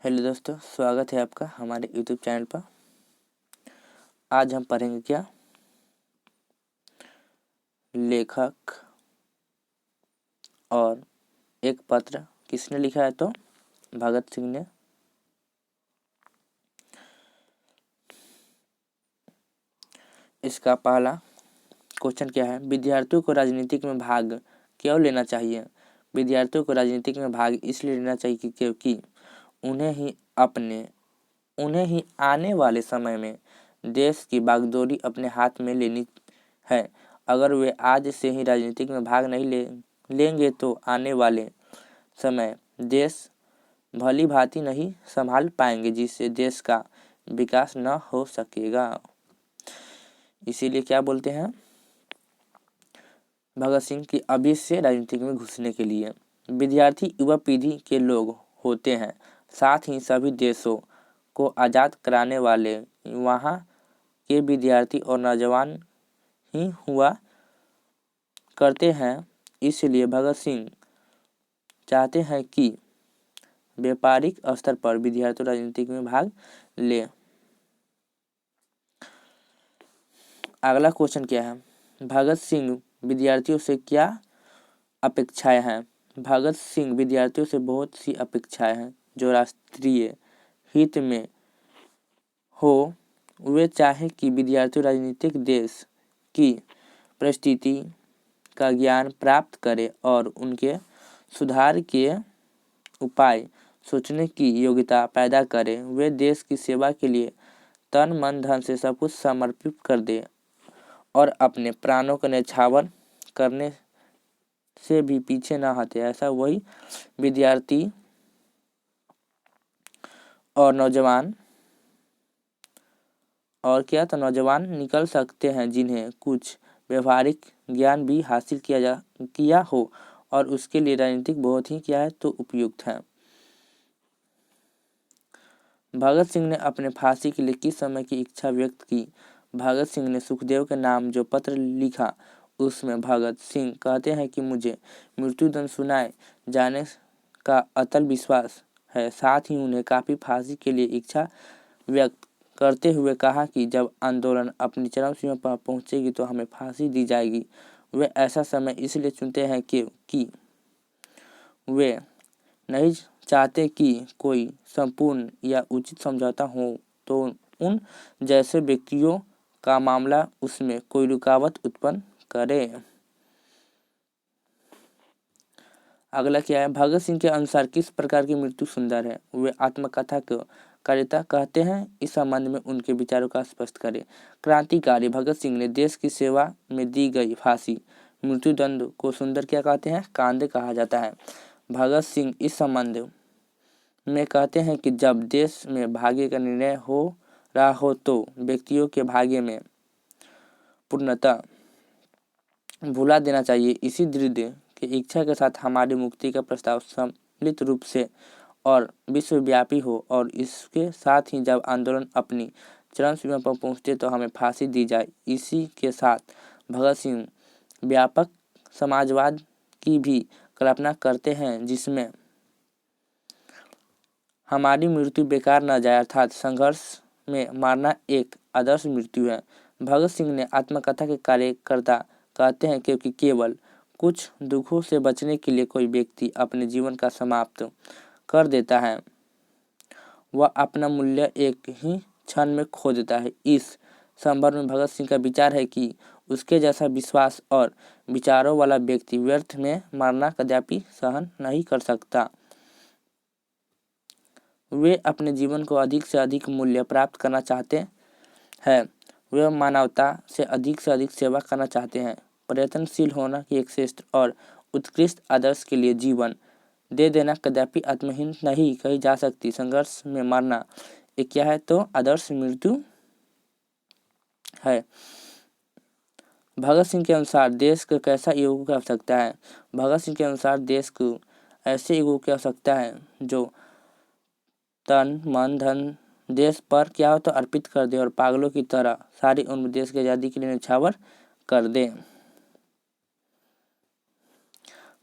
Hello दोस्तों, स्वागत है आपका हमारे यूट्यूब चैनल पर। आज हम पढ़ेंगे क्या, लेखक और एक पत्र किसने लिखा है, तो भगत सिंह ने। इसका पहला क्वेश्चन क्या है, विद्यार्थियों को राजनीतिक में भाग क्यों लेना चाहिए। विद्यार्थियों को राजनीतिक में भाग इसलिए लेना चाहिए क्योंकि उन्हें ही आने वाले समय में देश की बागडोरी अपने हाथ में लेनी है। अगर वे आज से ही राजनीतिक में भाग नहीं लेंगे तो आने वाले समय देश भली भांति नहीं संभाल पाएंगे, जिससे देश का विकास न हो सकेगा। इसीलिए क्या बोलते हैं भगत सिंह की अभी से राजनीतिक में घुसने के लिए विद्यार्थी युवा पीढ़ी के लोग होते हैं, साथ ही सभी देशों को आज़ाद कराने वाले वहाँ के विद्यार्थी और नौजवान ही हुआ करते हैं। इसलिए भगत सिंह चाहते हैं कि व्यापारिक स्तर पर विद्यार्थी राजनीति में भाग ले। अगला क्वेश्चन क्या है, भगत सिंह विद्यार्थियों से क्या अपेक्षाएं हैं। भगत सिंह विद्यार्थियों से बहुत सी अपेक्षाएं हैं जो राष्ट्रीय हित में हो। वे चाहे कि विद्यार्थी राजनीतिक देश की परिस्थिति का ज्ञान प्राप्त करें और उनके सुधार के उपाय सोचने की योग्यता पैदा करें। वे देश की सेवा के लिए तन मन धन से सब कुछ समर्पित कर दें और अपने प्राणों का न्यौछावर करने से भी पीछे ना हटे। ऐसा वही विद्यार्थी और नौजवान नौजवान निकल सकते हैं जिन्हें कुछ व्यवहारिक ज्ञान भी हासिल किया हो और उसके लिए राजनीतिक बहुत ही तो उपयुक्त है। भगत सिंह ने अपने फांसी के लिए किस समय की इच्छा व्यक्त की। भगत सिंह ने सुखदेव के नाम जो पत्र लिखा उसमें भगत सिंह कहते हैं कि मुझे मृत्युदंड सुनाए जाने का अटल विश्वास है। साथ ही उन्हें काफी फांसी के लिए इच्छा व्यक्त करते हुए कहा कि जब आंदोलन अपनी चरम सीमा पर पहुंचेगी तो हमें फांसी दी जाएगी। वे ऐसा समय इसलिए चुनते हैं कि वे नहीं चाहते कि कोई संपूर्ण या उचित समझौता हो तो उन जैसे व्यक्तियों का मामला उसमें कोई रुकावट उत्पन्न करे। अगला क्या है, भगत सिंह के अनुसार किस प्रकार की मृत्यु सुंदर है। वे आत्मकथा को कार्यता कहते हैं, इस संबंध में उनके विचारों का स्पष्ट करें। क्रांतिकारी भगत सिंह ने देश की सेवा में दी गई फांसी मृत्युदंड को सुंदर क्या कहते हैं, कांद कहा जाता है। भगत सिंह इस संबंध में कहते हैं कि जब देश में भाग्य का निर्णय हो रहा हो तो व्यक्तियों के भाग्य में पूर्णतः भुला देना चाहिए। इसी दृढ़ की इच्छा के साथ हमारी मुक्ति का प्रस्ताव सम्मिलित रूप से और विश्वव्यापी हो और इसके साथ ही जब आंदोलन अपनी चरम सीमा पर पहुंचे तो हमें फांसी दी जाए। इसी के साथ भगत सिंह व्यापक समाजवाद की भी कल्पना करते हैं जिसमें हमारी मृत्यु बेकार न जाए, अर्थात संघर्ष में मारना एक आदर्श मृत्यु है। भगत सिंह ने आत्मकथा के कार्यकर्ता कहते हैं क्योंकि केवल कुछ दुखों से बचने के लिए कोई व्यक्ति अपने जीवन का समाप्त कर देता है, वह अपना मूल्य एक ही क्षण में खो देता है। इस संदर्भ में भगत सिंह का विचार है कि उसके जैसा विश्वास और विचारों वाला व्यक्ति व्यर्थ में मरना कदापि सहन नहीं कर सकता। वे अपने जीवन को अधिक से अधिक मूल्य प्राप्त करना चाहते हैं। वे मानवता से अधिक सेवा करना चाहते हैं। प्रयत्नशील होना की एक श्रेष्ठ और उत्कृष्ट आदर्श के लिए जीवन दे देना कदापि आत्महीन नहीं कही जा सकती। संघर्ष में मरना एक क्या है, तो आदर्श मृत्यु है। भगत सिंह के अनुसार देश को कैसा युवकों की आवश्यकता है। भगत सिंह के अनुसार देश को ऐसे युवकों की आवश्यकता है जो तन मन धन देश पर क्या हो तो अर्पित कर दे और पागलों की तरह सारी उम्र देश की आज़ादी के लिए न्यौछावर कर दे।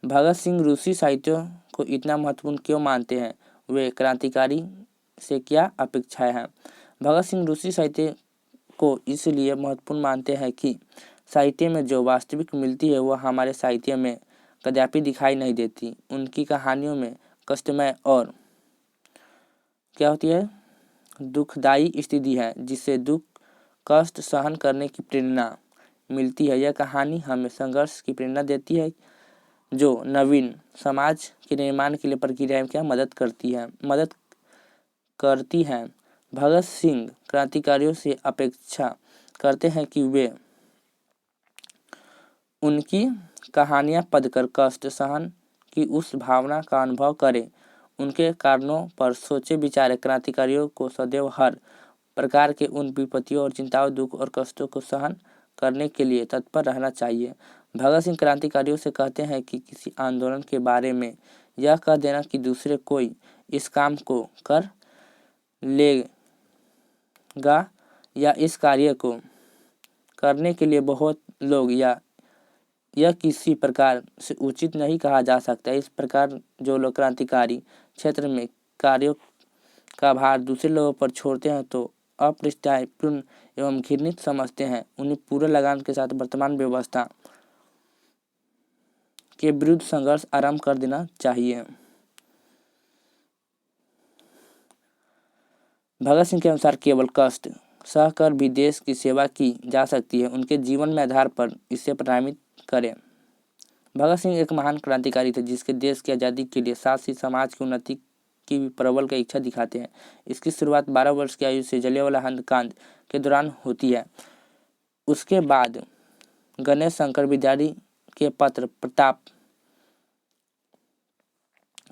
भगत सिंह रूसी साहित्य को इतना महत्वपूर्ण क्यों मानते हैं। वे क्रांतिकारी से क्या अपेक्षाएं हैं। भगत सिंह रूसी साहित्य को इसलिए महत्वपूर्ण मानते हैं कि साहित्य में जो वास्तविक मिलती है वह हमारे साहित्य में कदापि दिखाई नहीं देती। उनकी कहानियों में कष्टमय और क्या होती है, दुखदायी स्थिति है जिससे दुख कष्ट सहन करने की प्रेरणा मिलती है। यह कहानी हमें संघर्ष की प्रेरणा देती है जो नवीन समाज के निर्माण के लिए प्रक्रिया क्या मदद करती है। भगत सिंह क्रांतिकारियों से अपेक्षा करते हैं कि वे उनकी कहानियां पढ़कर कष्ट सहन की उस भावना का अनुभव करें, उनके कारणों पर सोचे विचारे। क्रांतिकारियों को सदैव हर प्रकार के उन विपत्तियों और चिंताओं, दुख और कष्टों को सहन करने के लिए तत्पर रहना चाहिए। भगत सिंह क्रांतिकारियों से कहते हैं कि किसी आंदोलन के बारे में यह कह देना कि दूसरे कोई इस काम को कर लेगा या इस कार्य को करने के लिए बहुत लोग या यह किसी प्रकार से उचित नहीं कहा जा सकता। इस प्रकार जो लोग क्रांतिकारी क्षेत्र में कार्यों का भार दूसरे लोगों पर छोड़ते हैं तो अप्रिष्टायपूर्ण एवं घृणित समझते हैं। उन्हें पूरे लगान के साथ वर्तमान व्यवस्था के विरुद्ध संघर्ष आरंभ कर देना चाहिए। भगत सिंह के अनुसार केवल कष्ट सहकर भी देश की सेवा की जा सकती है। उनके जीवन में आधार पर इसे प्रमाणित करें। भगत सिंह एक महान क्रांतिकारी थे जिसके देश की आज़ादी के लिए साथ ही समाज की उन्नति की भी प्रबल का इच्छा दिखाते हैं। इसकी शुरुआत 12 वर्ष की आयु से जलियांवाला हत्याकांड के दौरान होती है। उसके बाद गणेश शंकर विद्यार्थी के पत्र प्रताप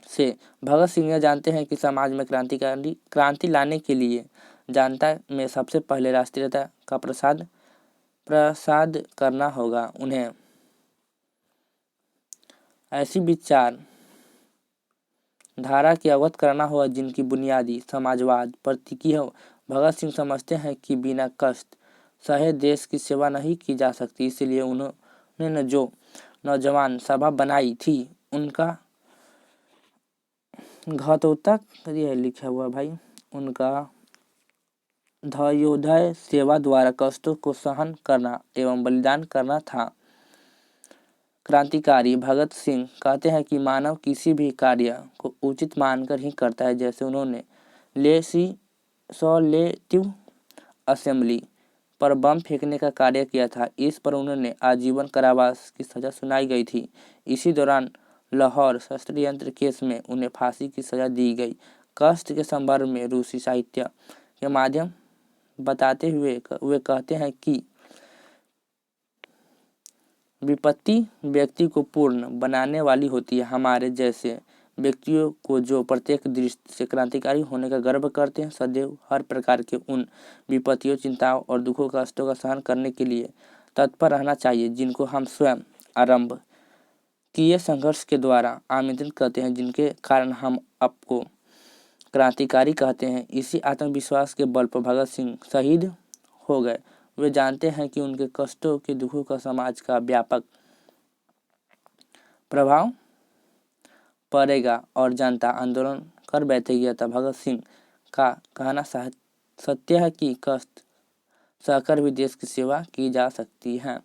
से भगत सिंह यह जानते हैं कि समाज में क्रांति लाने के लिए जनता में सबसे पहले राष्ट्रीयता का प्रसाद करना होगा। उन्हें ऐसी विचार धारा की अवगत करना होगा जिनकी बुनियादी समाजवाद प्रतीकी हो। भगत सिंह समझते हैं कि बिना कष्ट सहे देश की सेवा नहीं की जा सकती। इसलिए उन्होंने जो नौजवान सभा बनाई थी उनका घटोत्कच लिखा हुआ भाई उनका ध्येय सेवा द्वारा कष्टों को सहन करना एवं बलिदान करना था। क्रांतिकारी भगत सिंह कहते हैं कि मानव किसी भी कार्य को उचित मानकर ही करता है। जैसे उन्होंने लेजिस्लेटिव असेंबली पर बम फेंकने का कार्य किया था। इस पर उन्होंने आजीवन कारावास की सजा सुनाई गई थी। इसी दौरान लाहौर षड्यंत्र केस में उन्हें फांसी की सजा दी गई। कष्ट के संदर्भ में रूसी साहित्य के माध्यम बताते हुए वे कहते हैं कि विपत्ति व्यक्ति को पूर्ण बनाने वाली होती है। हमारे जैसे व्यक्तियों को जो प्रत्येक दृष्टि से क्रांतिकारी होने का गर्व करते हैं, सदैव हर प्रकार के उन विपत्तियों, चिंताओं और दुखों कष्टों का सहन करने के लिए तत्पर रहना चाहिए जिनको हम स्वयं आरंभ किए संघर्ष के द्वारा आमंत्रित करते हैं, जिनके कारण हम आपको क्रांतिकारी कहते हैं। इसी आत्मविश्वास के बल पर भगत सिंह शहीद हो गए। वे जानते हैं कि उनके कष्टों के दुखों का समाज का व्यापक प्रभाव पड़ेगा और जनता आंदोलन कर बैठेगी। अतः भगत सिंह का कहना सत्य है कि कष्ट सहकर भी देश की सेवा की जा सकती है।